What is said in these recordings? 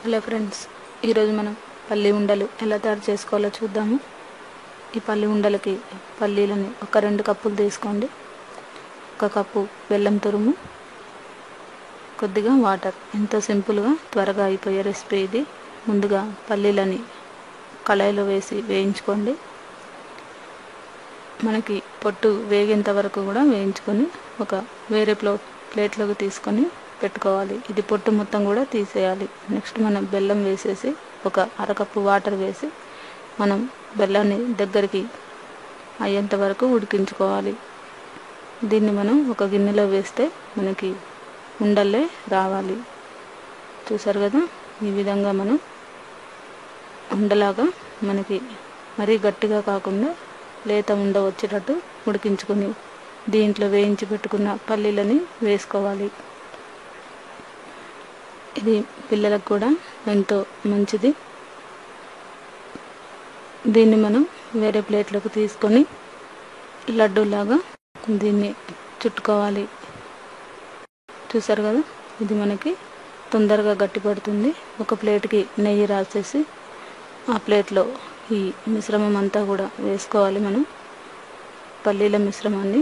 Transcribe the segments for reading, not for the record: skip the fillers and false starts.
Hello friends, ఈరోజు మనం పల్లి ఉండలు ఎలా తయారు చేసుకోవాలో చూద్దాము. ఈ పల్లి ఉండలకి పల్లీలని ఒక 2 కప్పులు తీసుకోండి. 1 కప్పు బెల్లం తురుము, కొద్దిగా వాటర్. ఎంతో సింపుల్గా త్వరగా అయిపోయే రెసిపీ ఇది. ముందుగా పల్లీలని కళాయిలో వేసి వేయించుకోండి. మనకి పొట్టు వేగేంత వరకు కూడా వేయించుకొని ఒక వేరే ప్లేట్లోకి తీసుకొని పెట్టుకోవాలి. ఇది పొట్టు మొత్తం కూడా తీసేయాలి. నెక్స్ట్ మనం బెల్లం వేసేసి ఒక 1/2 కప్పు వాటర్ వేసి మనం బెల్లాన్ని దగ్గరికి అయ్యేంత వరకు ఉడికించుకోవాలి. దీన్ని మనం ఒక గిన్నెలో వేస్తే మనకి ఉండలే రావాలి. చూసారు కదా, ఈ విధంగా మనం ఉండలాగా మనకి మరీ గట్టిగా కాకుండా లేత ఉండ వచ్చేటట్టు ఉడికించుకొని దీంట్లో వేయించి పెట్టుకున్న పల్లీలని వేసుకోవాలి. ఇది పిల్లలకు కూడా ఎంతో మంచిది. దీన్ని మనం వేరే ప్లేట్లోకి తీసుకొని లడ్డూలాగా దీన్ని చుట్టుకోవాలి. చూసారు కదా, ఇది మనకి తొందరగా గట్టిపడుతుంది. ఒక ప్లేట్కి నెయ్యి రాసేసి ఆ ప్లేట్లో ఈ మిశ్రమం అంతా కూడా వేసుకోవాలి. మనం పల్లీల మిశ్రమాన్ని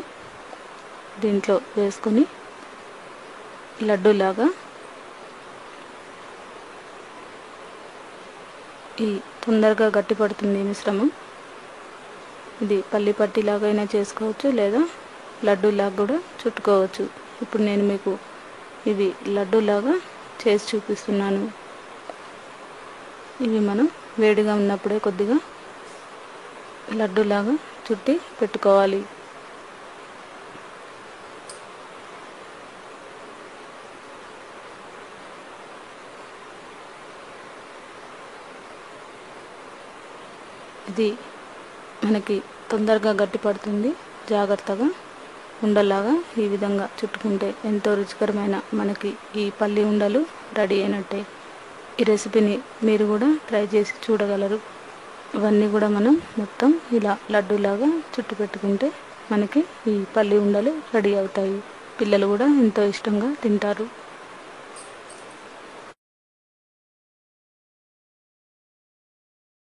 దీంట్లో వేసుకొని లడ్డూలాగా ఈ తొందరగా గట్టిపడుతుంది ఈ మిశ్రమం. ఇది పల్లి పట్టీలాగైనా చేసుకోవచ్చు, లేదా లడ్డూలాగా కూడా చుట్టుకోవచ్చు. ఇప్పుడు నేను మీకు ఇవి లడ్డూలాగా చేసి చూపిస్తున్నాను. ఇవి మనం వేడిగా ఉన్నప్పుడే కొద్దిగా లడ్డూలాగా చుట్టి పెట్టుకోవాలి. ఇది మనకి తొందరగా గట్టిపడుతుంది. జాగ్రత్తగా ఉండలాగా ఈ విధంగా చుట్టుకుంటే ఎంతో రుచికరమైన మనకి ఈ పల్లి ఉండలు రెడీ అయినట్టే. ఈ రెసిపీని మీరు కూడా ట్రై చేసి చూడగలరు. ఇవన్నీ కూడా మనం మొత్తం ఇలా లడ్డూలాగా చుట్టు పెట్టుకుంటే మనకి ఈ పల్లి ఉండలు రెడీ అవుతాయి. పిల్లలు కూడా ఎంతో ఇష్టంగా తింటారు.